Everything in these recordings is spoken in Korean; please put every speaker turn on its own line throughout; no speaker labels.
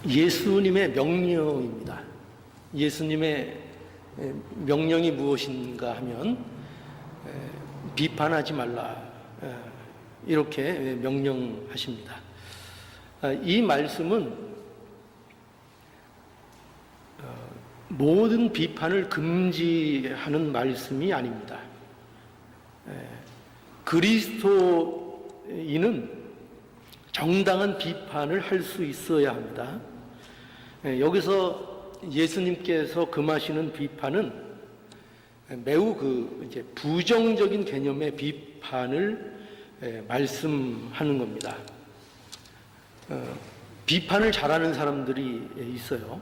예수님의 명령입니다. 예수님의 명령이 무엇인가 하면 비판하지 말라, 이렇게 명령하십니다. 이 말씀은 모든 비판을 금지하는 말씀이 아닙니다. 그리스도인은 정당한 비판을 할 수 있어야 합니다. 여기서 예수님께서 금하시는 비판은 매우 이제 부정적인 개념의 비판을 말씀하는 겁니다. 비판을 잘하는 사람들이 있어요.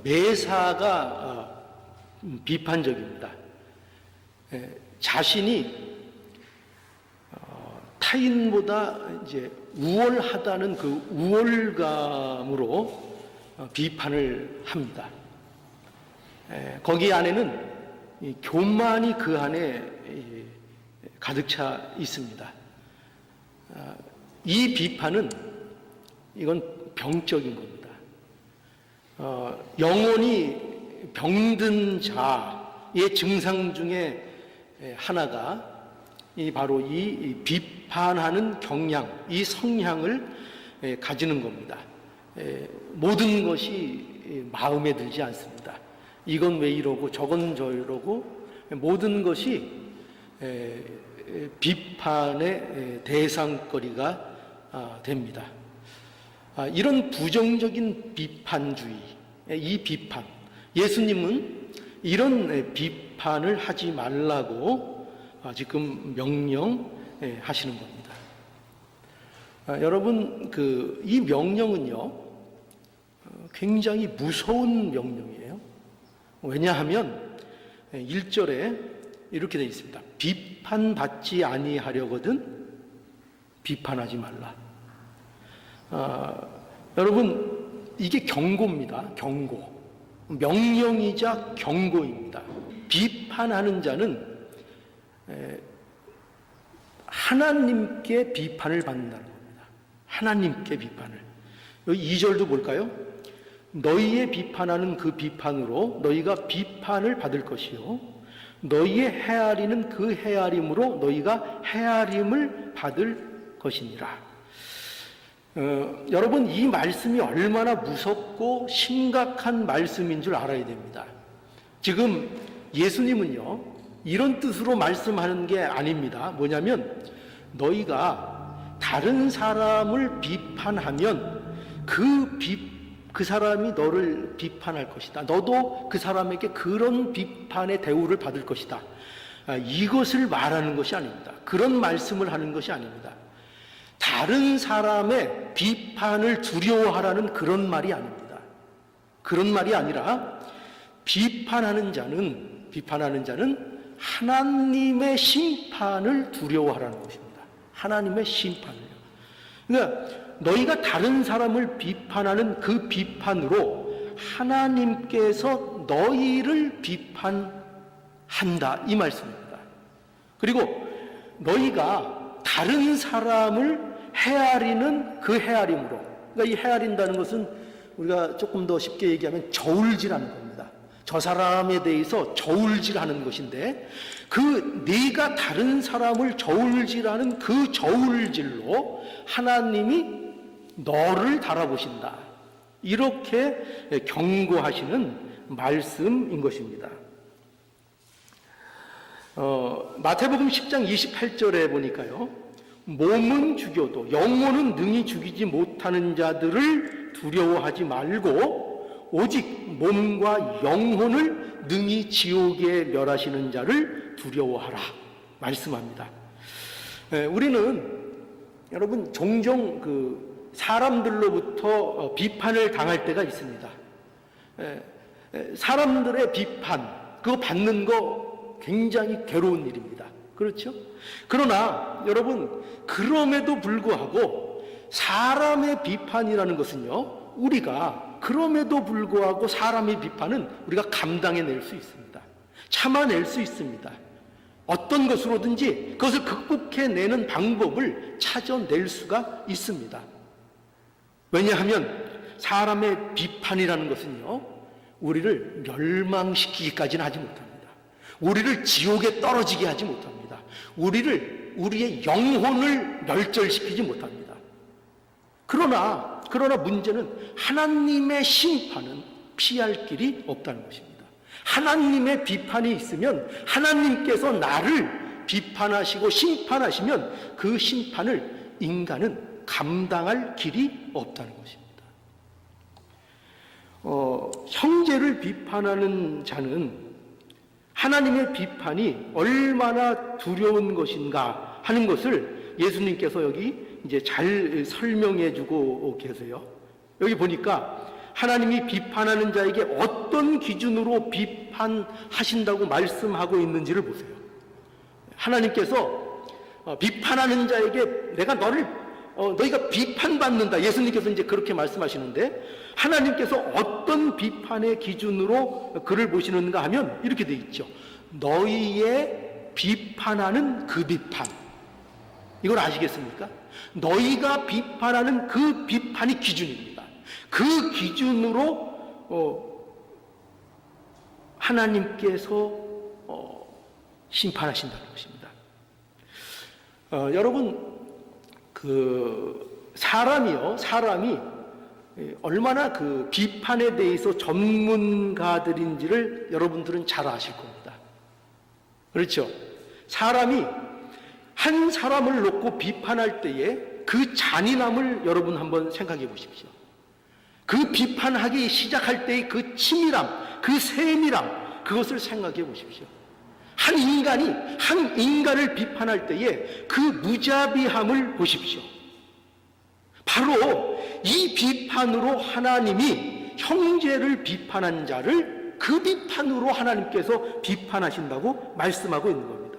매사가 비판적입니다. 자신이 타인보다 이제 우월하다는 그 우월감으로 비판을 합니다. 거기 안에는 교만이 그 안에 가득 차 있습니다. 이 비판은 이건 병적인 겁니다. 영혼이 병든 자의 증상 중에 하나가 바로 이 비판하는 경향, 이 성향을 가지는 겁니다. 모든 것이 마음에 들지 않습니다. 이건 왜 이러고 저건 저러고 모든 것이 비판의 대상거리가 됩니다. 이런 부정적인 비판주의, 이 비판, 예수님은 이런 비판을 하지 말라고 지금 명령하시는 겁니다. 여러분, 이 명령은요, 굉장히 무서운 명령이에요. 왜냐하면 1절에 이렇게 되어 있습니다. 비판받지 아니하려거든 비판하지 말라. 여러분, 이게 경고입니다. 경고. 명령이자 경고입니다. 비판하는 자는 하나님께 비판을 받는다는 겁니다. 하나님께 비판을. 여기 2절도 볼까요? 너희의 비판하는 그 비판으로 너희가 비판을 받을 것이요 너희의 헤아리는 그 헤아림으로 너희가 헤아림을 받을 것이니라. 여러분, 이 말씀이 얼마나 무섭고 심각한 말씀인 줄 알아야 됩니다. 지금 예수님은요, 이런 뜻으로 말씀하는 게 아닙니다. 뭐냐면, 너희가 다른 사람을 비판하면 그 사람이 너를 비판할 것이다. 너도 그 사람에게 그런 비판의 대우를 받을 것이다. 이것을 말하는 것이 아닙니다. 그런 말씀을 하는 것이 아닙니다. 다른 사람의 비판을 두려워하라는 그런 말이 아닙니다. 그런 말이 아니라 비판하는 자는 하나님의 심판을 두려워하라는 것입니다. 하나님의 심판을요. 그러니까 너희가 다른 사람을 비판하는 그 비판으로 하나님께서 너희를 비판한다, 이 말씀입니다. 그리고 너희가 다른 사람을 헤아리는 그 헤아림으로, 그러니까 이 헤아린다는 것은 우리가 조금 더 쉽게 얘기하면 저울질하는 겁니다. 저 사람에 대해서 저울질하는 것인데, 네가 다른 사람을 저울질하는 그 저울질로 하나님이 너를 달아보신다, 이렇게 경고하시는 말씀인 것입니다. 마태복음 10장 28절에 보니까요, 몸은 죽여도 영혼은 능히 죽이지 못하는 자들을 두려워하지 말고 오직 몸과 영혼을 능히 지옥에 멸하시는 자를 두려워하라 말씀합니다. 우리는 여러분 종종 사람들로부터 비판을 당할 때가 있습니다. 사람들의 비판, 그거 받는 거 굉장히 괴로운 일입니다. 그렇죠? 그러나 여러분, 그럼에도 불구하고 사람의 비판이라는 것은요, 우리가 그럼에도 불구하고 사람의 비판은 우리가 감당해낼 수 있습니다. 참아낼 수 있습니다. 어떤 것으로든지 그것을 극복해내는 방법을 찾아낼 수가 있습니다. 왜냐하면 사람의 비판이라는 것은요, 우리를 멸망시키기까지는 하지 못합니다. 우리를 지옥에 떨어지게 하지 못합니다. 우리의 영혼을 멸절시키지 못합니다. 그러나 문제는 하나님의 심판은 피할 길이 없다는 것입니다. 하나님의 비판이 있으면 하나님께서 나를 비판하시고 심판하시면 그 심판을 인간은 감당할 길이 없다는 것입니다. 형제를 비판하는 자는 하나님의 비판이 얼마나 두려운 것인가 하는 것을 예수님께서 여기 이제 잘 설명해 주고 계세요. 여기 보니까 하나님이 비판하는 자에게 어떤 기준으로 비판하신다고 말씀하고 있는지를 보세요. 하나님께서 비판하는 자에게 내가 너희가 비판받는다. 예수님께서 이제 그렇게 말씀하시는데 하나님께서 어떤 비판의 기준으로 그를 보시는가 하면 이렇게 돼 있죠. 너희의 비판하는 그 비판. 이걸 아시겠습니까? 너희가 비판하는 그 비판이 기준입니다. 그 기준으로 하나님께서 심판하신다는 것입니다. 여러분, 사람이 얼마나 그 비판에 대해서 전문가들인지를 여러분들은 잘 아실 겁니다. 그렇죠? 사람이 한 사람을 놓고 비판할 때에 그 잔인함을 여러분 한번 생각해 보십시오. 그 비판하기 시작할 때의 그 치밀함, 그 세밀함, 그것을 생각해 보십시오. 한 인간을 비판할 때에 그 무자비함을 보십시오. 바로 이 비판으로 하나님이 형제를 비판한 자를 그 비판으로 하나님께서 비판하신다고 말씀하고 있는 겁니다.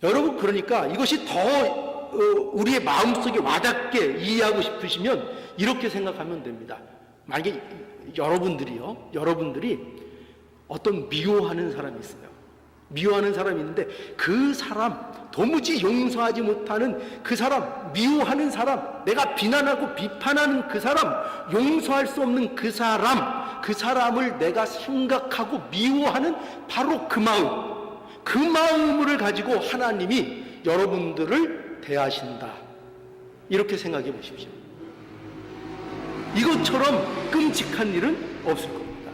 여러분, 그러니까 이것이 더 우리의 마음속에 와닿게 이해하고 싶으시면 이렇게 생각하면 됩니다. 만약에 여러분들이 어떤 미워하는 사람이 있어요. 미워하는 사람이 있는데 그 사람, 도무지 용서하지 못하는 그 사람, 미워하는 사람, 내가 비난하고 비판하는 그 사람, 용서할 수 없는 그 사람을 내가 생각하고 미워하는 바로 그 마음을 가지고 하나님이 여러분들을 대하신다. 이렇게 생각해 보십시오. 이것처럼 끔찍한 일은 없을 겁니다.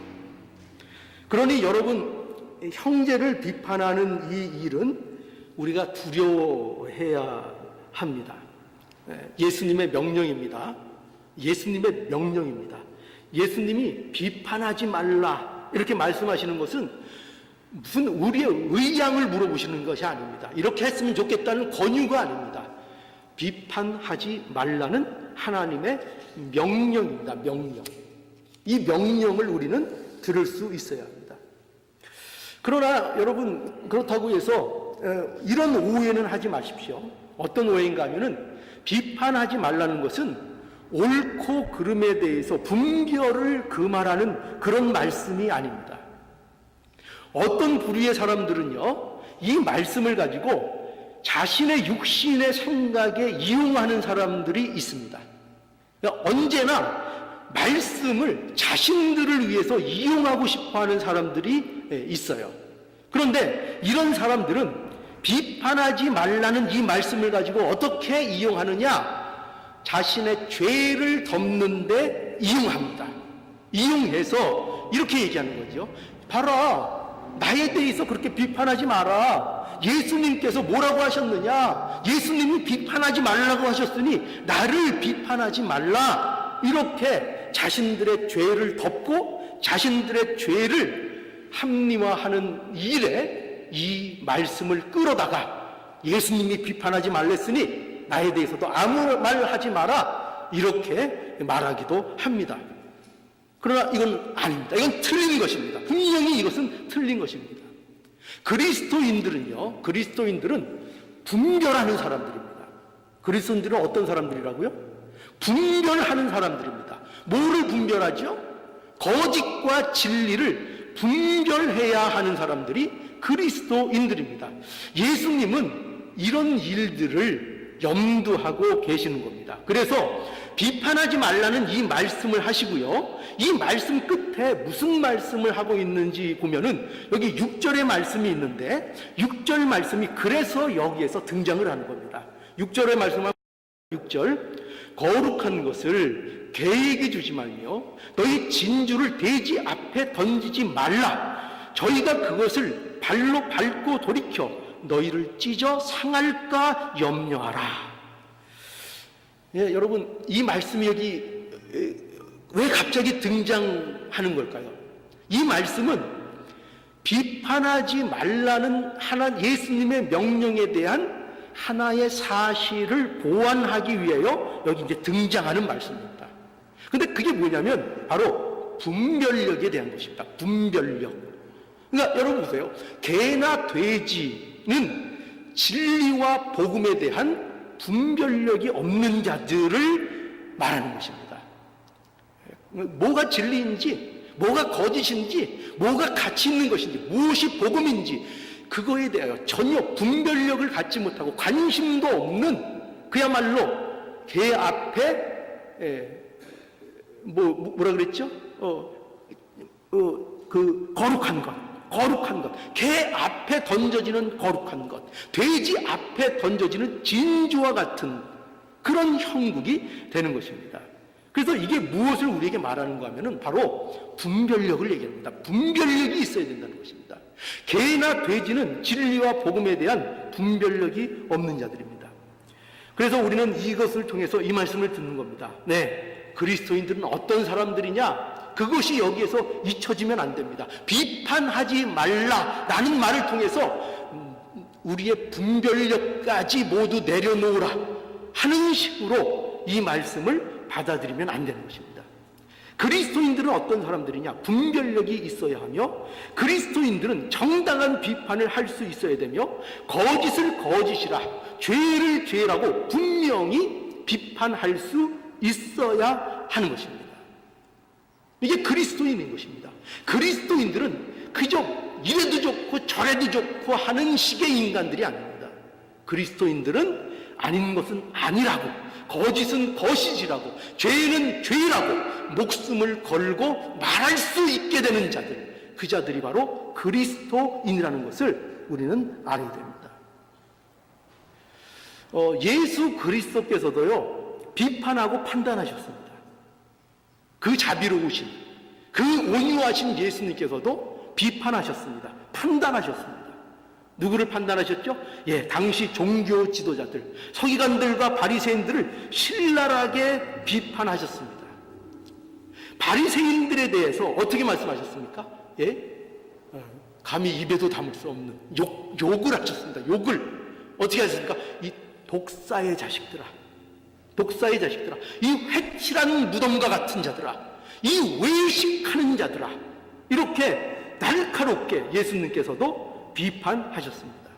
그러니 여러분, 형제를 비판하는 이 일은 우리가 두려워해야 합니다. 예수님의 명령입니다. 예수님이 비판하지 말라 이렇게 말씀하시는 것은 무슨 우리의 의향을 물어보시는 것이 아닙니다. 이렇게 했으면 좋겠다는 권유가 아닙니다. 비판하지 말라는 하나님의 명령입니다. 이 명령을 우리는 들을 수 있어야 합니다. 그러나 여러분, 그렇다고 해서 이런 오해는 하지 마십시오. 어떤 오해인가 하면은 비판하지 말라는 것은 옳고 그름에 대해서 분별을 금하라는 그런 말씀이 아닙니다. 어떤 부류의 사람들은요, 이 말씀을 가지고 자신의 육신의 생각에 이용하는 사람들이 있습니다. 언제나 말씀을 자신들을 위해서 이용하고 싶어하는 사람들이 있어요. 그런데 이런 사람들은 비판하지 말라는 이 말씀을 가지고 어떻게 이용하느냐? 자신의 죄를 덮는 데 이용합니다. 이용해서 이렇게 얘기하는 거죠. 봐라, 나에 대해서 그렇게 비판하지 마라. 예수님께서 뭐라고 하셨느냐? 예수님이 비판하지 말라고 하셨으니 나를 비판하지 말라. 이렇게 자신들의 죄를 덮고 자신들의 죄를 합리화하는 일에 이 말씀을 끌어다가 예수님이 비판하지 말랬으니 나에 대해서도 아무 말 하지 마라 이렇게 말하기도 합니다. 그러나 이건 아닙니다. 이건 틀린 것입니다. 분명히 이것은 틀린 것입니다. 그리스도인들은 분별하는 사람들입니다. 그리스도인들은 어떤 사람들이라고요? 분별하는 사람들입니다. 뭐를 분별하죠? 거짓과 진리를 분별해야 하는 사람들이 그리스도인들입니다. 예수님은 이런 일들을 염두하고 계시는 겁니다. 그래서 비판하지 말라는 이 말씀을 하시고요. 이 말씀 끝에 무슨 말씀을 하고 있는지 보면은 여기 6절의 말씀이 있는데 6절 말씀이 그래서 여기에서 등장을 하는 겁니다. 6절의 말씀은 6절 거룩한 것을 개에게 주지 말며 너희 진주를 돼지 앞에 던지지 말라. 저희가 그것을 발로 밟고 돌이켜 너희를 찢어 상할까 염려하라. 예, 여러분 이 말씀이 여기 왜 갑자기 등장하는 걸까요? 이 말씀은 비판하지 말라는 하나 예수님의 명령에 대한 하나의 사실을 보완하기 위하여 여기 이제 등장하는 말씀입니다. 근데 그게 뭐냐면 바로 분별력에 대한 것입니다. 분별력. 그러니까 여러분 보세요. 개나 돼지는 진리와 복음에 대한 분별력이 없는 자들을 말하는 것입니다. 뭐가 진리인지, 뭐가 거짓인지, 뭐가 가치 있는 것인지, 무엇이 복음인지 그거에 대하여 전혀 분별력을 갖지 못하고 관심도 없는 그야말로 개 앞에 뭐라 그랬죠? 그 거룩한 것, 개 앞에 던져지는 거룩한 것, 돼지 앞에 던져지는 진주와 같은 그런 형국이 되는 것입니다. 그래서 이게 무엇을 우리에게 말하는가 하면은 바로 분별력을 얘기합니다. 분별력이 있어야 된다는 것입니다. 개나 돼지는 진리와 복음에 대한 분별력이 없는 자들입니다. 그래서 우리는 이것을 통해서 이 말씀을 듣는 겁니다. 네, 그리스도인들은 어떤 사람들이냐? 그것이 여기에서 잊혀지면 안 됩니다. 비판하지 말라라는 말을 통해서 우리의 분별력까지 모두 내려놓으라 하는 식으로 이 말씀을 받아들이면 안 되는 것입니다. 그리스도인들은 어떤 사람들이냐? 분별력이 있어야 하며 그리스도인들은 정당한 비판을 할 수 있어야 되며 거짓을 거짓이라 죄를 죄라고 분명히 비판할 수 있어야 하는 것입니다. 이게 그리스도인인 것입니다. 그리스도인들은 그저 이래도 좋고 저래도 좋고 하는 식의 인간들이 아닙니다. 그리스도인들은 아닌 것은 아니라고, 거짓은 거짓이라고, 죄는 죄라고 목숨을 걸고 말할 수 있게 되는 자들, 그 자들이 바로 그리스도인이라는 것을 우리는 알아야 됩니다. 예수 그리스도께서도요 비판하고 판단하셨습니다. 그 자비로우신, 그 온유하신 예수님께서도 비판하셨습니다. 판단하셨습니다. 누구를 판단하셨죠? 예, 당시 종교 지도자들, 서기관들과 바리새인들을 신랄하게 비판하셨습니다. 바리새인들에 대해서 어떻게 말씀하셨습니까? 예? 감히 입에도 담을 수 없는 욕을 하셨습니다. 욕을 어떻게 하셨습니까? 이 독사의 자식들아, 독사의 자식들아, 이 회칠한 무덤과 같은 자들아, 이 외식하는 자들아, 이렇게 날카롭게 예수님께서도 비판하셨습니다.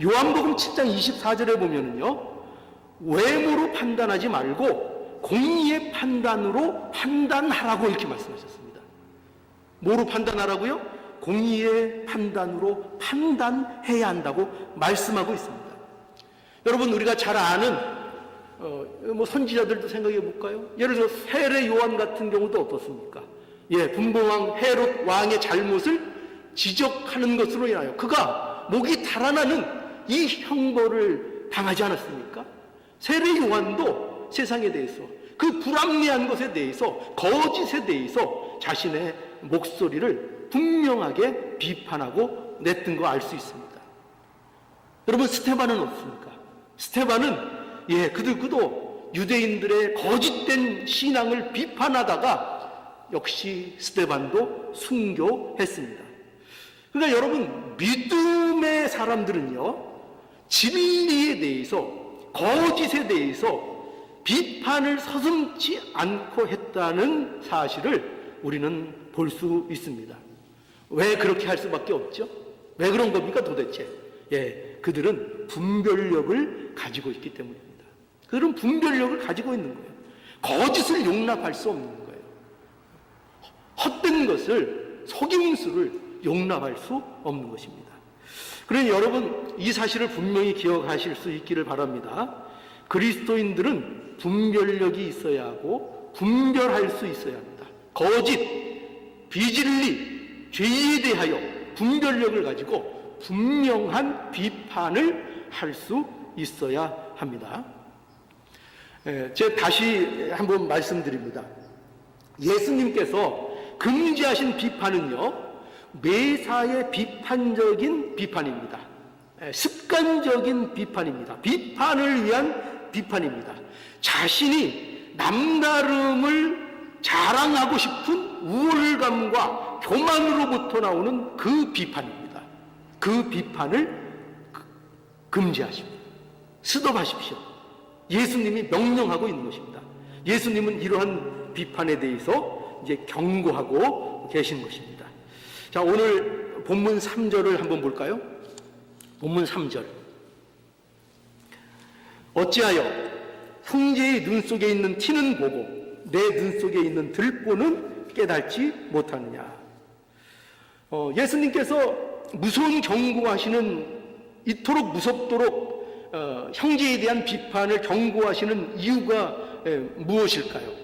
요한복음 7장 24절에 보면은요, 외모로 판단하지 말고 공의의 판단으로 판단하라고 이렇게 말씀하셨습니다. 뭐로 판단하라고요? 공의의 판단으로 판단해야 한다고 말씀하고 있습니다. 여러분, 우리가 잘 아는 선지자들도 생각해 볼까요? 예를 들어 세례 요한 같은 경우도 어떻습니까? 예, 분봉왕 헤롯 왕의 잘못을 지적하는 것으로 인하여 그가 목이 달아나는 이 형벌을 당하지 않았습니까? 세례 요한도 세상에 대해서, 그 불합리한 것에 대해서, 거짓에 대해서 자신의 목소리를 분명하게 비판하고 냈던 거 알 수 있습니다. 여러분, 스테반은 어떻습니까? 스테반은 그도 유대인들의 거짓된 신앙을 비판하다가 역시 스테반도 순교했습니다. 그러니까 여러분, 믿음의 사람들은요, 진리에 대해서, 거짓에 대해서 비판을 서슴지 않고 했다는 사실을 우리는 볼 수 있습니다. 왜 그렇게 할 수밖에 없죠? 왜 그런 겁니까 도대체? 그들은 분별력을 가지고 있기 때문입니다. 그들은 분별력을 가지고 있는 거예요. 거짓을 용납할 수 없는 거예요. 헛된 것을, 속임수를 용납할 수 없는 것입니다. 그러니 여러분, 이 사실을 분명히 기억하실 수 있기를 바랍니다. 그리스도인들은 분별력이 있어야 하고 분별할 수 있어야 합니다. 거짓, 비진리, 죄에 대하여 분별력을 가지고 분명한 비판을 할 수 있어야 합니다. 제가 다시 한번 말씀드립니다. 예수님께서 금지하신 비판은요, 매사에 비판적인 비판입니다. 습관적인 비판입니다. 비판을 위한 비판입니다. 자신이 남다름을 자랑하고 싶은 우월감과 교만으로부터 나오는 그 비판입니다. 그 비판을 금지하십시오. 스톱하십시오. 예수님이 명령하고 있는 것입니다. 예수님은 이러한 비판에 대해서 이제 경고하고 계신 것입니다. 자, 오늘 본문 3절을 한번 볼까요? 본문 3절. 어찌하여 형제의 눈 속에 있는 티는 보고 내 눈 속에 있는 들보는 깨닫지 못하느냐. 예수님께서 무서운 경고하시는, 이토록 무섭도록 형제에 대한 비판을 경고하시는 이유가 무엇일까요?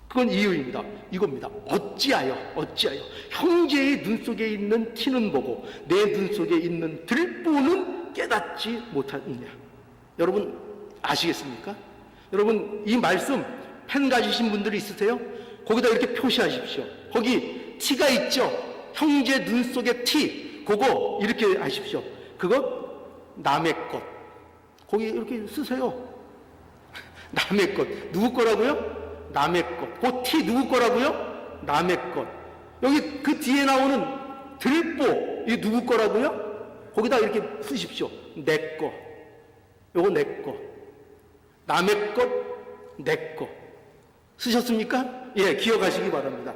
그건 이유입니다. 이겁니다. 어찌하여 형제의 눈 속에 있는 티는 보고 내 눈 속에 있는 들보는 깨닫지 못하느냐. 여러분 아시겠습니까? 여러분 이 말씀 펜 가지신 분들이 있으세요? 거기다 이렇게 표시하십시오. 거기 티가 있죠? 형제 눈 속에 티, 그거 이렇게 하십시오. 그거 남의 것. 거기 이렇게 쓰세요. 남의 것. 누구 거라고요? 남의 것. 그 티 누구 거라고요? 남의 것. 여기 그 뒤에 나오는 들보, 이게 누구 거라고요? 거기다 이렇게 쓰십시오. 내 거. 요거 내 거. 남의 것, 내 거. 쓰셨습니까? 예, 기억하시기 바랍니다.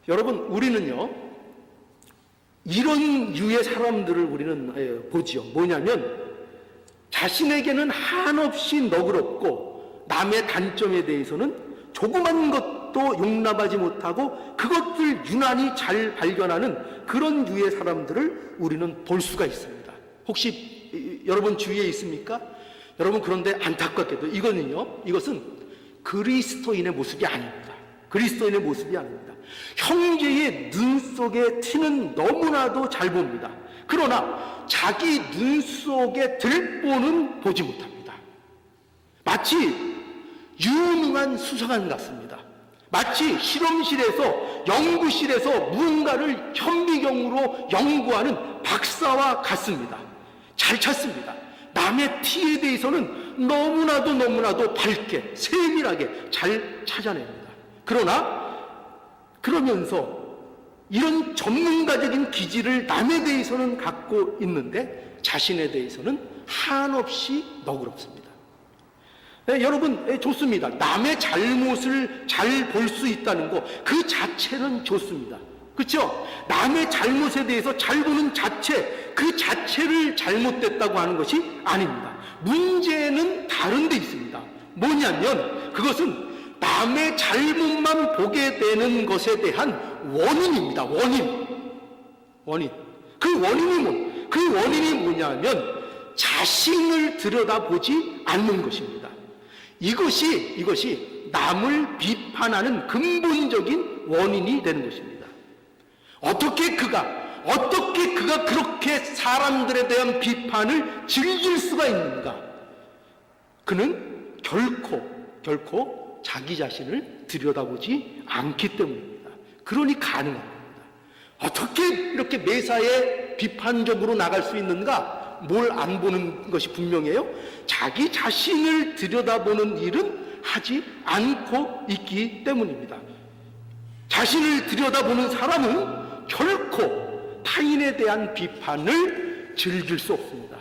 여러분, 우리는요, 이런 유의 사람들을 우리는 보지요. 뭐냐면, 자신에게는 한없이 너그럽고, 남의 단점에 대해서는 조그만 것도 용납하지 못하고, 그것들 유난히 잘 발견하는 그런 유의 사람들을 우리는 볼 수가 있습니다. 혹시 여러분 주위에 있습니까? 여러분, 그런데 안타깝게도 이것은 그리스도인의 모습이 아닙니다. 그리스도인의 모습이 아닙니다. 형제의 눈 속에 티는 너무나도 잘 봅니다. 그러나 자기 눈 속에 들보는 보지 못합니다. 마치 유능한 수사관 같습니다. 마치 실험실에서, 연구실에서 무언가를 현미경으로 연구하는 박사와 같습니다. 잘 찾습니다. 남의 티에 대해서는 너무나도 밝게, 세밀하게 잘 찾아냅니다. 그러면서 이런 전문가적인 기질을 남에 대해서는 갖고 있는데 자신에 대해서는 한없이 너그럽습니다. 네, 여러분, 좋습니다. 남의 잘못을 잘 볼 수 있다는 거, 그 자체는 좋습니다. 그렇죠? 남의 잘못에 대해서 잘 보는 자체, 그 자체를 잘못됐다고 하는 것이 아닙니다. 문제는 다른 데 있습니다. 뭐냐면 그것은 남의 잘못만 보게 되는 것에 대한 원인입니다. 원인. 그 원인이 뭐냐면 자신을 들여다보지 않는 것입니다. 이것이 남을 비판하는 근본적인 원인이 되는 것입니다. 어떻게 그가 그렇게 사람들에 대한 비판을 즐길 수가 있는가? 그는 결코 자기 자신을 들여다보지 않기 때문입니다. 그러니 가능한 겁니다. 어떻게 이렇게 매사에 비판적으로 나갈 수 있는가? 뭘 안 보는 것이 분명해요? 자기 자신을 들여다보는 일은 하지 않고 있기 때문입니다. 자신을 들여다보는 사람은 결코 타인에 대한 비판을 즐길 수 없습니다.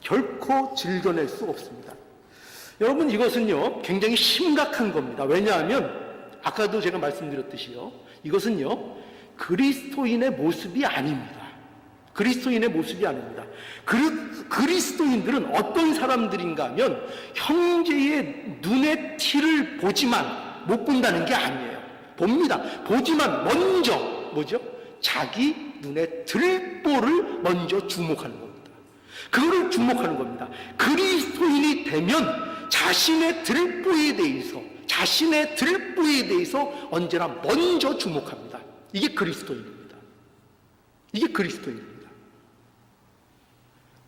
결코 즐겨낼 수 없습니다. 여러분, 이것은요 굉장히 심각한 겁니다. 왜냐하면 아까도 제가 말씀드렸듯이요, 이것은요 그리스도인의 모습이 아닙니다. 그리스도인의 모습이 아닙니다. 그리스도인들은 어떤 사람들인가 하면 형제의 눈의 티를 보지만 못 본다는 게 아니에요. 봅니다. 보지만 먼저 자기 눈의 들보를 먼저 주목하는 겁니다. 그거를 주목하는 겁니다. 그리스도인이 되면 자신의 들보에 대해서 언제나 먼저 주목합니다. 이게 그리스도인입니다. 이게 그리스도인입니다.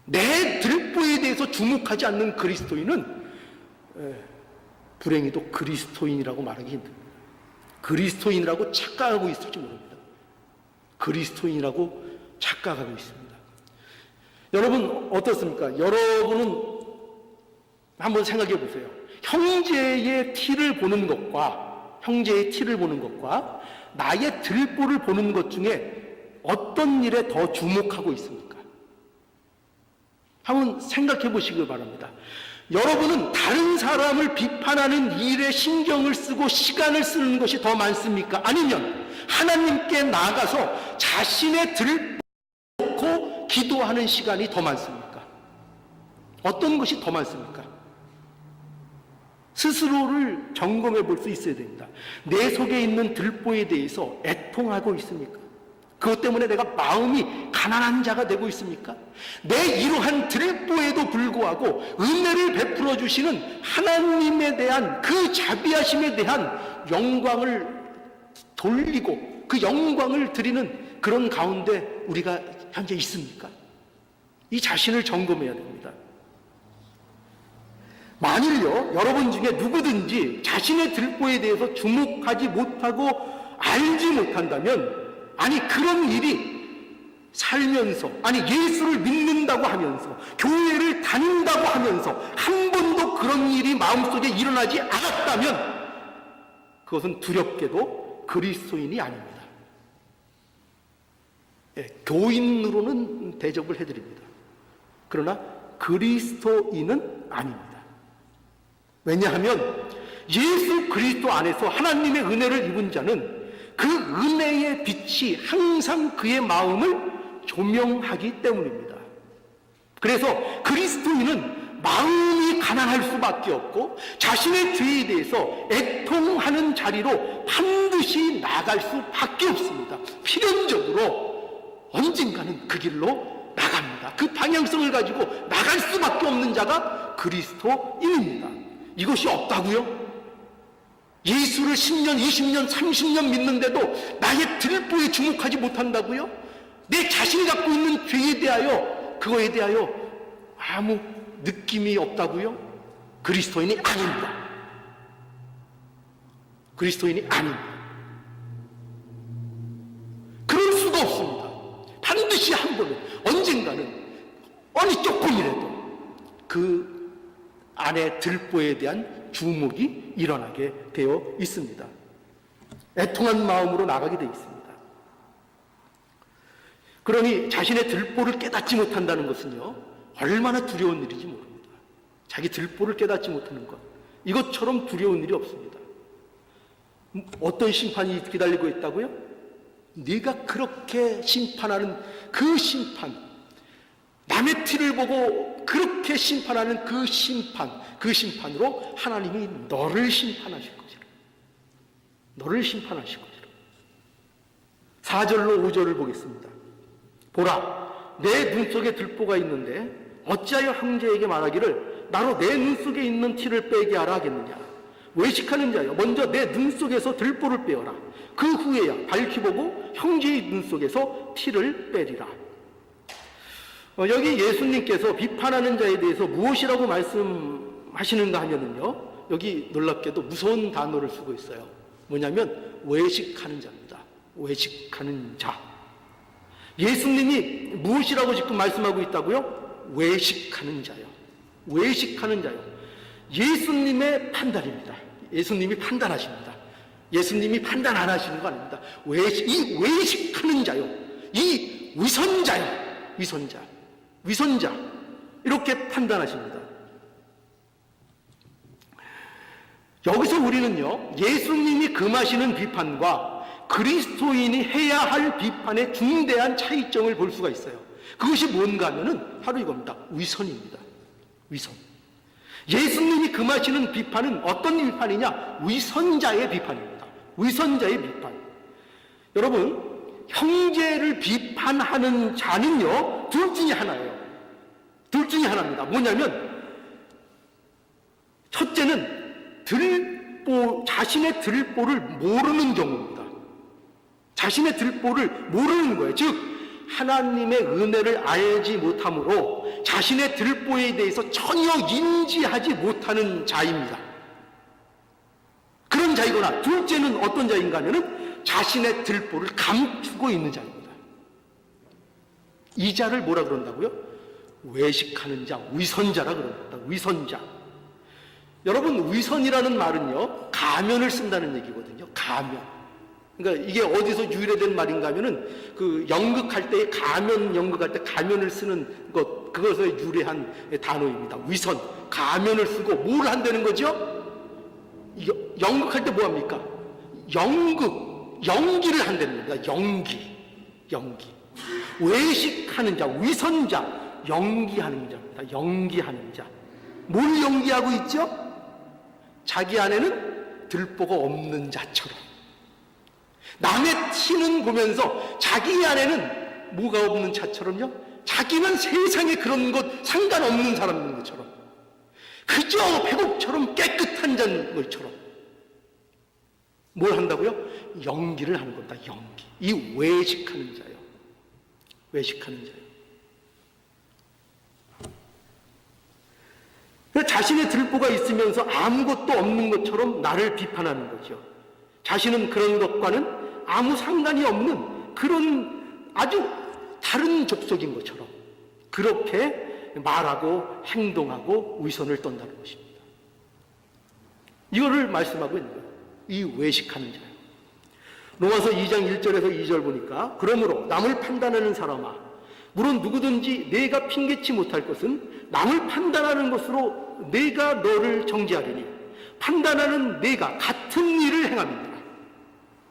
내 들보에 대해서 주목하지 않는 그리스도인은 불행히도 그리스도인이라고 말하기 힘듭니다. 그리스도인이라고 착각하고 있을지 모릅니다. 그리스도인이라고 착각하고 있습니다. 여러분 어떻습니까? 여러분은 한번 생각해 보세요. 형제의 티를 보는 것과 나의 들보를 보는 것 중에 어떤 일에 더 주목하고 있습니까? 한번 생각해 보시기 바랍니다. 여러분은 다른 사람을 비판하는 일에 신경을 쓰고 시간을 쓰는 것이 더 많습니까? 아니면 하나님께 나아가서 자신의 들보 놓고 기도하는 시간이 더 많습니까? 어떤 것이 더 많습니까? 스스로를 점검해 볼 수 있어야 됩니다. 내 속에 있는 들보에 대해서 애통하고 있습니까? 그것 때문에 내가 마음이 가난한 자가 되고 있습니까? 내 이러한 들보에도 불구하고 은혜를 베풀어 주시는 하나님에 대한 그 자비하심에 대한 영광을 돌리고 그 영광을 드리는 그런 가운데 우리가 현재 있습니까? 이 자신을 점검해야 됩니다. 만일요, 여러분 중에 누구든지 자신의 들보에 대해서 주목하지 못하고 알지 못한다면, 아니 그런 일이 살면서, 아니 예수를 믿는다고 하면서, 교회를 다닌다고 하면서 한 번도 그런 일이 마음속에 일어나지 않았다면 그것은 두렵게도 그리스도인이 아닙니다. 교인으로는 대접을 해드립니다. 그러나 그리스도인은 아닙니다. 왜냐하면 예수 그리스도 안에서 하나님의 은혜를 입은 자는 그 은혜의 빛이 항상 그의 마음을 조명하기 때문입니다. 그래서 그리스도인은 마음이 가난할 수밖에 없고 자신의 죄에 대해서 애통하는 자리로 반드시 나갈 수밖에 없습니다. 필연적으로 언젠가는 그 길로 나갑니다. 그 방향성을 가지고 나갈 수밖에 없는 자가 그리스도인입니다. 이것이 없다고요? 예수를 10년, 20년, 30년 믿는데도 나의 들보에 주목하지 못한다고요? 내 자신이 갖고 있는 죄에 대하여, 그거에 대하여 아무 느낌이 없다고요? 그리스도인이 아닙니다. 그리스도인이 아닙니다. 그럴 수가 없습니다. 반드시 한 번은, 언젠가는, 어느 조금이라도 그 안에 들보에 대한 주목이 일어나게 되어 있습니다. 애통한 마음으로 나가게 되어 있습니다. 그러니 자신의 들보를 깨닫지 못한다는 것은요, 얼마나 두려운 일인지 모릅니다. 자기 들보를 깨닫지 못하는 것, 이것처럼 두려운 일이 없습니다. 어떤 심판이 기다리고 있다고요? 네가 그렇게 심판하는 그 심판, 남의 티를 보고 그렇게 심판하는 그 심판으로 하나님이 너를 심판하실 것이라. 너를 심판하실 것이라. 4절로 5절을 보겠습니다. 보라, 내 눈 속에 들보가 있는데 어찌하여 형제에게 말하기를 나로 내 눈 속에 있는 티를 빼게 하라 하겠느냐. 외식하는 자여, 먼저 내 눈 속에서 들보를 빼어라. 그 후에야 밝히 보고 형제의 눈 속에서 티를 빼리라. 여기 예수님께서 비판하는 자에 대해서 무엇이라고 말씀하시는가 하면은요, 여기 놀랍게도 무서운 단어를 쓰고 있어요. 뭐냐면 외식하는 자입니다. 외식하는 자. 예수님이 무엇이라고 지금 말씀하고 있다고요? 외식하는 자요. 외식하는 자요. 예수님의 판단입니다. 예수님이 판단하십니다. 예수님이 판단 안 하시는 거 아닙니다. 이 외식하는 자요. 이 위선자요. 위선자. 이렇게 판단하십니다. 여기서 우리는요, 예수님이 금하시는 비판과 그리스도인이 해야 할 비판의 중대한 차이점을 볼 수가 있어요. 그것이 뭔가 하면은 바로 이겁니다. 위선입니다. 위선. 예수님이 금하시는 비판은 어떤 비판이냐? 위선자의 비판입니다. 위선자의 비판. 여러분, 형제를 비판하는 자는요, 둘 중에 하나예요. 둘 중에 하나입니다. 뭐냐면 첫째는 자신의 들보를 모르는 경우입니다. 자신의 들보를 모르는 거예요. 즉 하나님의 은혜를 알지 못함으로 자신의 들보에 대해서 전혀 인지하지 못하는 자입니다. 그런 자이거나, 둘째는 어떤 자인가 하면은 자신의 들보를 감추고 있는 자입니다. 이 자를 뭐라 그런다고요? 외식하는 자, 위선자라 그럽니다. 위선자. 여러분, 위선이라는 말은요, 가면을 쓴다는 얘기거든요. 가면. 그러니까 이게 어디서 유래된 말인가 하면은 그 연극할 때 연극할 때 가면을 쓰는 것, 그것에 유래한 단어입니다. 위선. 가면을 쓰고 뭘 한다는 거죠? 연극할 때 뭐 합니까? 연기를 한다는 겁니다. 연기. 외식하는 자, 위선자, 연기하는 자입니다. 연기하는 자. 뭘 연기하고 있죠? 자기 안에는 들보가 없는 자처럼. 남의 티는 보면서 자기 안에는 뭐가 없는 자처럼요? 자기는 세상에 그런 것 상관없는 사람인 것처럼. 그저 백옥처럼 깨끗한 자인 것처럼. 뭘 한다고요? 연기를 하는 겁니다. 연기. 이 외식하는 자요. 외식하는 자요. 자신의 들보가 있으면서 아무것도 없는 것처럼 나를 비판하는 거죠. 자신은 그런 것과는 아무 상관이 없는 그런 아주 다른 족속인 것처럼 그렇게 말하고 행동하고 위선을 떤다는 것입니다. 이거를 말씀하고 있는 거예요. 이 외식하는 자예요. 로마서 2장 1절에서 2절 보니까 그러므로 남을 판단하는 사람아, 물론 누구든지 내가 핑계치 못할 것은 남을 판단하는 것으로 내가 너를 정죄하리니 판단하는 내가 같은 일을 행함이니라.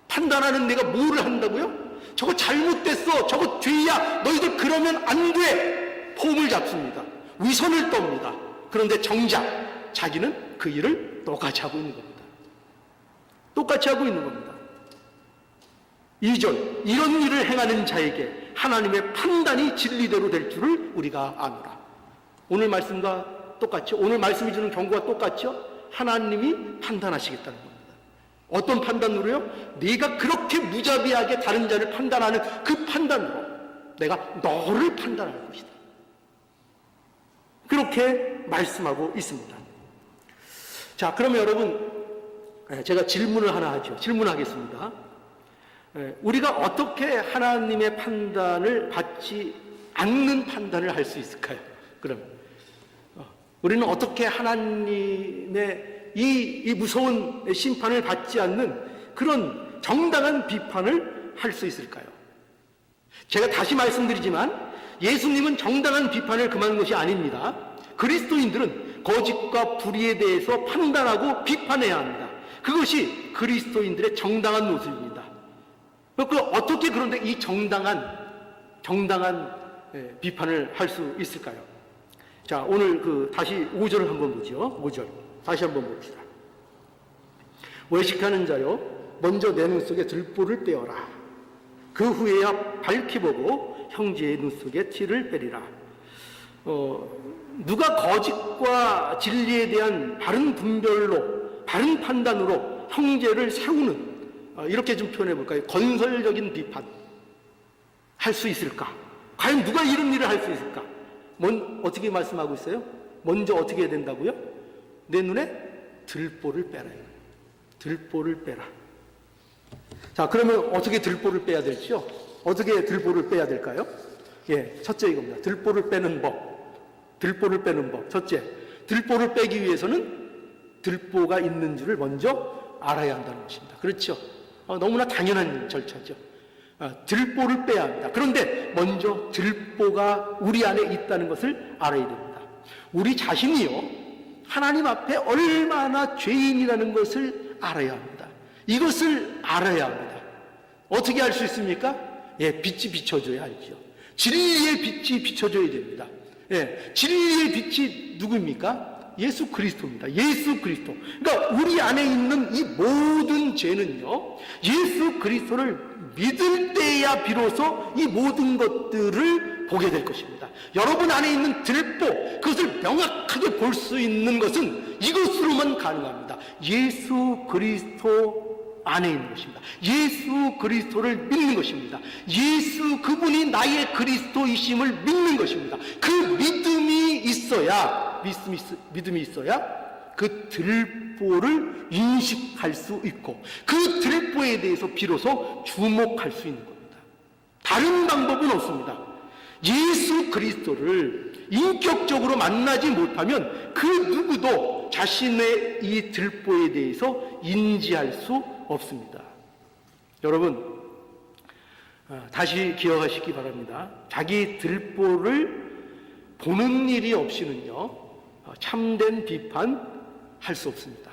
판단하는 내가 뭐를 한다고요? 저거 잘못됐어, 저거 죄야, 너희들 그러면 안 돼, 폼을 잡습니다. 위선을 떱니다. 그런데 정작 자기는 그 일을 똑같이 하고 있는 겁니다. 똑같이 하고 있는 겁니다. 2절, 이런 일을 행하는 자에게 하나님의 판단이 진리대로 될 줄을 우리가 아노라. 오늘 말씀과 똑같죠? 오늘 말씀이 주는 경고가 똑같죠? 하나님이 판단하시겠다는 겁니다. 어떤 판단으로요? 네가 그렇게 무자비하게 다른 자를 판단하는 그 판단으로 내가 너를 판단할 것이다. 그렇게 말씀하고 있습니다. 자, 그러면 여러분, 제가 질문을 하나 하죠. 질문하겠습니다. 우리가 어떻게 하나님의 판단을 받지 않는 판단을 할 수 있을까요? 그럼 우리는 어떻게 하나님의 이 무서운 심판을 받지 않는 그런 정당한 비판을 할 수 있을까요? 제가 다시 말씀드리지만 예수님은 정당한 비판을 금하는 것이 아닙니다. 그리스도인들은 거짓과 불의에 대해서 판단하고 비판해야 합니다. 그것이 그리스도인들의 정당한 모습입니다. 어떻게 그런데 이 정당한 비판을 할 수 있을까요? 자, 오늘 다시 5절을 한번 보죠. 5절. 다시 한번 봅시다. 외식하는 자여, 먼저 내 눈 속에 들보를 빼어라. 그 후에야 밝히 보고 형제의 눈 속에 티를 빼리라. 누가 거짓과 진리에 대한 바른 분별로, 바른 판단으로 형제를 세우는, 이렇게 좀 표현해 볼까요? 건설적인 비판 할 수 있을까? 과연 누가 이런 일을 할 수 있을까? 어떻게 말씀하고 있어요? 먼저 어떻게 해야 된다고요? 내 눈에 들보를 빼라. 들보를 빼라. 자, 그러면 어떻게 들보를 빼야 될지요? 어떻게 들보를 빼야 될까요? 예, 첫째 이겁니다. 들보를 빼는 법. 들보를 빼는 법. 첫째, 들보를 빼기 위해서는 들보가 있는 줄을 먼저 알아야 한다는 것입니다. 그렇죠? 너무나 당연한 절차죠. 들보를 빼야 합니다. 그런데 먼저 들보가 우리 안에 있다는 것을 알아야 됩니다. 우리 자신이요, 하나님 앞에 얼마나 죄인이라는 것을 알아야 합니다. 이것을 알아야 합니다. 어떻게 알 수 있습니까? 예, 빛이 비춰줘야 알죠. 진리의 빛이 비춰줘야 됩니다. 예, 진리의 빛이 누구입니까? 예수 그리스도입니다. 예수 그리스도. 그러니까 우리 안에 있는 이 모든 죄는요, 예수 그리스도를 믿을 때야 비로소 이 모든 것들을 보게 될 것입니다. 여러분 안에 있는 들보, 그것을 명확하게 볼 수 있는 것은 이것으로만 가능합니다. 예수 그리스도 안에 있는 것입니다. 예수 그리스도를 믿는 것입니다. 예수 그분이 나의 그리스도이심을 믿는 것입니다. 그 믿음이 있어야, 믿음이 있어야 그 들보를 인식할 수 있고 그 들보에 대해서 비로소 주목할 수 있는 겁니다. 다른 방법은 없습니다. 예수 그리스도를 인격적으로 만나지 못하면 그 누구도 자신의 이 들보에 대해서 인지할 수 없습니다. 여러분, 다시 기억하시기 바랍니다. 자기 들보를 보는 일이 없이는요, 참된 비판 할 수 없습니다.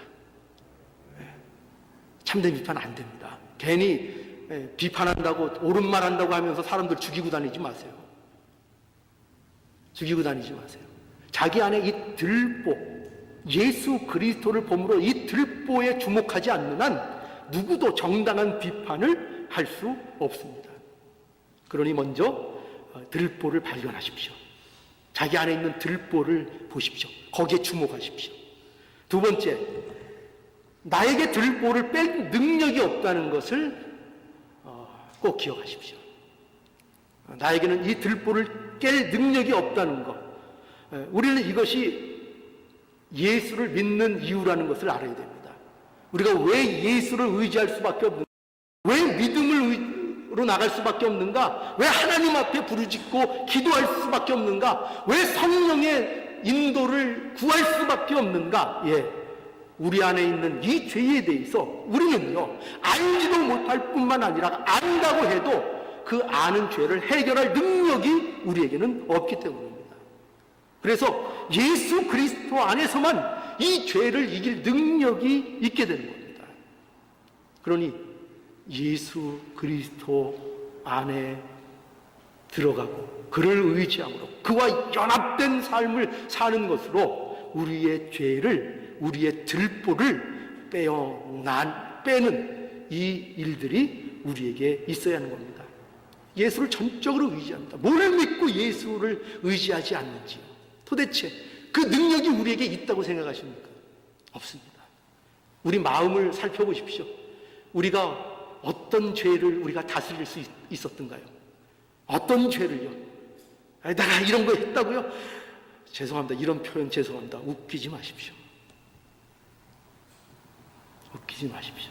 참된 비판 안 됩니다. 괜히 비판한다고, 옳은 말 한다고 하면서 사람들 죽이고 다니지 마세요. 죽이고 다니지 마세요. 자기 안에 이 들보, 예수 그리스도를 보므로 이 들보에 주목하지 않는 한 누구도 정당한 비판을 할 수 없습니다. 그러니 먼저 들보를 발견하십시오. 자기 안에 있는 들보를 보십시오. 거기에 주목하십시오. 두 번째, 나에게 들보를 뺄 능력이 없다는 것을 꼭 기억하십시오. 나에게는 이 들보를 깰 능력이 없다는 것, 우리는 이것이 예수를 믿는 이유라는 것을 알아야 됩니다. 우리가 왜 예수를 의지할 수밖에 없는가? 왜 믿음으로 나갈 수밖에 없는가? 왜 하나님 앞에 부르짖고 기도할 수밖에 없는가? 왜 성령의 인도를 구할 수밖에 없는가? 우리 안에 있는 이 죄에 대해서 우리는요, 알지도 못할 뿐만 아니라 안다고 해도 그 아는 죄를 해결할 능력이 우리에게는 없기 때문입니다. 그래서 예수 그리스도 안에서만 이 죄를 이길 능력이 있게 되는 겁니다. 그러니 예수 그리스도 안에 들어가고 그를 의지함으로 그와 연합된 삶을 사는 것으로 우리의 죄를, 우리의 들보를 빼는 이 일들이 우리에게 있어야 하는 겁니다. 예수를 전적으로 의지합니다. 뭘 믿고 예수를 의지하지 않는지요? 도대체 그 능력이 우리에게 있다고 생각하십니까? 없습니다. 우리 마음을 살펴보십시오. 우리가 어떤 죄를 우리가 다스릴 수 있었던가요? 어떤 죄를요? 내가 이런 거 했다고요? 죄송합니다. 이런 표현 죄송합니다. 웃기지 마십시오. 웃기지 마십시오.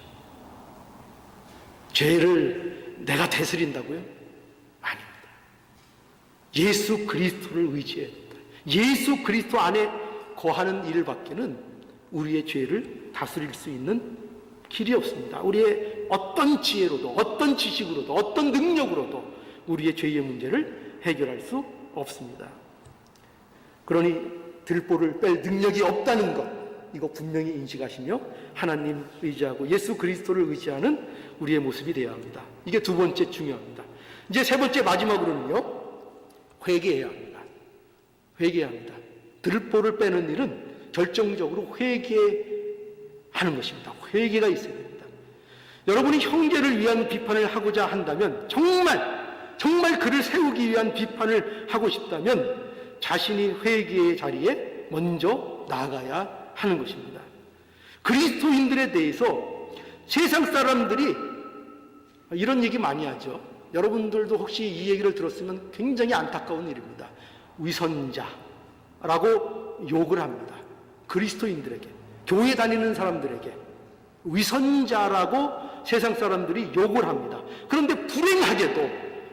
죄를 내가 다스린다고요? 아닙니다. 예수 그리스도를 의지해야 됩니다. 예수 그리스도 안에 거하는 일밖에는 우리의 죄를 다스릴 수 있는 길이 없습니다. 우리의 어떤 지혜로도, 어떤 지식으로도, 어떤 능력으로도 우리의 죄의 문제를 해결할 수 없습니다. 그러니 들보를 뺄 능력이 없다는 것, 이거 분명히 인식하시며 하나님 의지하고 예수 그리스도를 의지하는 우리의 모습이 되어야 합니다. 이게 두 번째 중요합니다. 이제 세 번째 마지막으로는요, 회개해야 합니다. 회개해야 합니다. 들보를 빼는 일은 결정적으로 회개하는 것입니다. 회개가 있어야 됩니다. 여러분이 형제를 위한 비판을 하고자 한다면, 정말 그를 세우기 위한 비판을 하고 싶다면 자신이 회개의 자리에 먼저 나아가야 하는 것입니다. 그리스도인들에 대해서 세상 사람들이 이런 얘기 많이 하죠. 여러분들도 혹시 이 얘기를 들었으면 굉장히 안타까운 일입니다. 위선자라고 욕을 합니다. 그리스도인들에게, 교회 다니는 사람들에게 위선자라고 세상 사람들이 욕을 합니다. 그런데 불행하게도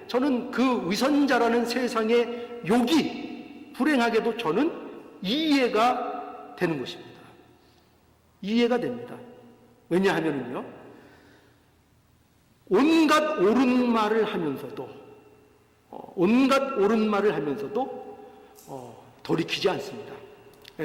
저는 그 위선자라는 세상의 욕이 불행하게도 저는 이해가 되는 것입니다. 이해가 됩니다. 왜냐하면요, 온갖 옳은 말을 하면서도 돌이키지 않습니다.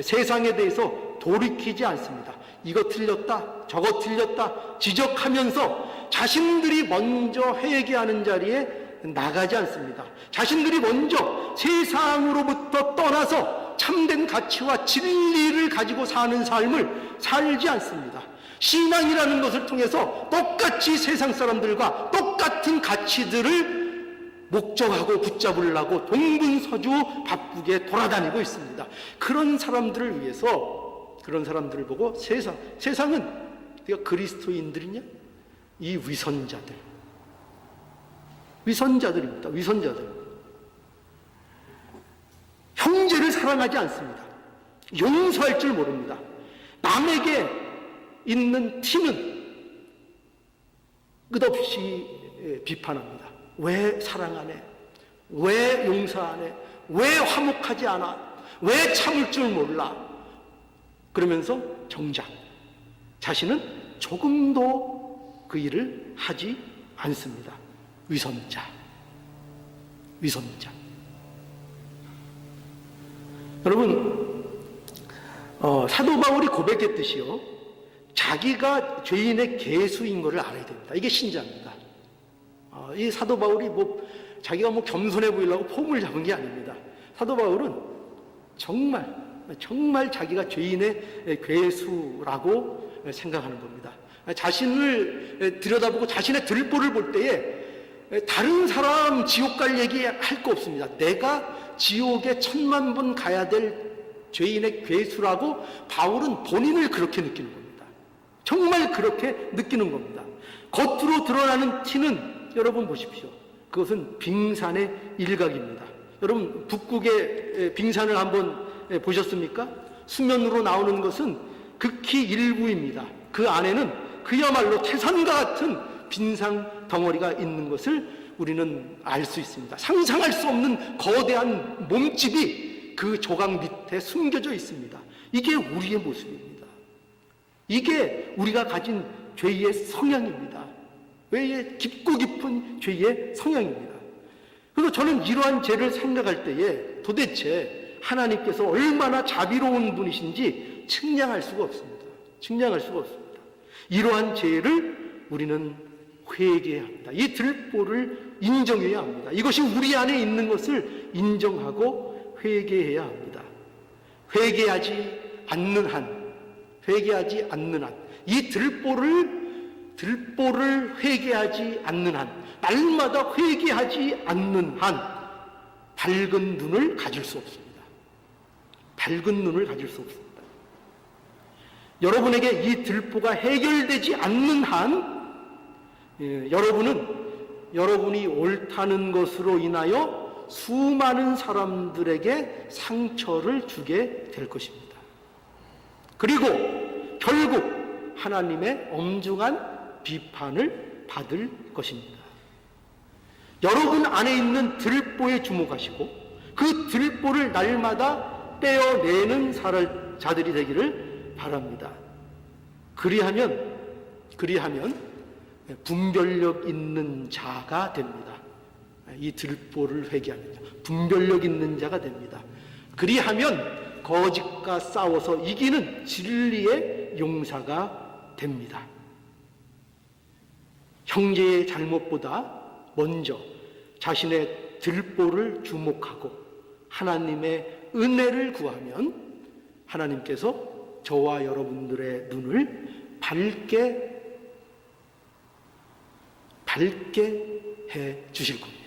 세상에 대해서 돌이키지 않습니다. 이거 틀렸다, 저거 틀렸다 지적하면서 자신들이 먼저 회개하는 자리에 나가지 않습니다. 자신들이 먼저 세상으로부터 떠나서 참된 가치와 진리를 가지고 사는 삶을 살지 않습니다. 신앙이라는 것을 통해서 똑같이 세상 사람들과 똑같은 가치들을 목적하고 붙잡으려고 동분서주 바쁘게 돌아다니고 있습니다. 그런 사람들을 위해서, 그런 사람들을 보고 세상은 네가 그리스도인들이냐? 이 위선자들입니다. 위선자들. 형제를 사랑하지 않습니다. 용서할 줄 모릅니다. 남에게 있는 티는 끝없이 비판합니다. 왜 사랑 안 해? 왜 용서 안 해? 왜 화목하지 않아? 왜 참을 줄 몰라? 그러면서 정작 자신은 조금도 그 일을 하지 않습니다. 위선자. 여러분, 사도 바울이 고백했듯이요, 자기가 죄인의 계수인 것을 알아야 됩니다. 이게 신자입니다. 이 사도 바울이 자기가 겸손해 보이려고 폼을 잡은 게 아닙니다. 사도 바울은 정말 자기가 죄인의 괴수라고 생각하는 겁니다. 자신을 들여다보고 자신의 들보를 볼 때에 다른 사람 지옥 갈 얘기 할 거 없습니다. 내가 지옥에 1000만 번 가야 될 죄인의 괴수라고 바울은 본인을 그렇게 느끼는 겁니다. 정말 그렇게 느끼는 겁니다. 겉으로 드러나는 티는 여러분 보십시오. 그것은 빙산의 일각입니다. 여러분, 북극의 빙산을 한번 보셨습니까? 수면으로 나오는 것은 극히 일부입니다. 그 안에는 그야말로 태산과 같은 빙산 덩어리가 있는 것을 우리는 알 수 있습니다. 상상할 수 없는 거대한 몸집이 그 조각 밑에 숨겨져 있습니다. 이게 우리의 모습입니다. 이게 우리가 가진 죄의 성향입니다. 죄의 깊고 깊은 죄의 성향입니다. 그래서 저는 이러한 죄를 생각할 때에 도대체 하나님께서 얼마나 자비로운 분이신지 측량할 수가 없습니다. 이러한 죄를 우리는 회개해야 합니다. 이 들보를 인정해야 합니다. 이것이 우리 안에 있는 것을 인정하고 회개해야 합니다. 회개하지 않는 한, 이 들보를 회개하지 않는 한, 날마다 회개하지 않는 한, 밝은 눈을 가질 수 없습니다. 여러분에게 이 들보가 해결되지 않는 한, 여러분이 옳다는 것으로 인하여 수많은 사람들에게 상처를 주게 될 것입니다. 그리고 결국 하나님의 엄중한 비판을 받을 것입니다. 여러분 안에 있는 들보에 주목하시고 그 들보를 날마다 떼어내는 자들이 되기를 바랍니다. 그리하면 분별력 있는 자가 됩니다. 이 들보를 회개합니다. 분별력 있는 자가 됩니다. 그리하면 거짓과 싸워서 이기는 진리의 용사가 됩니다. 형제의 잘못보다 먼저 자신의 들보를 주목하고 하나님의 은혜를 구하면 하나님께서 저와 여러분들의 눈을 밝게 해 주실 겁니다.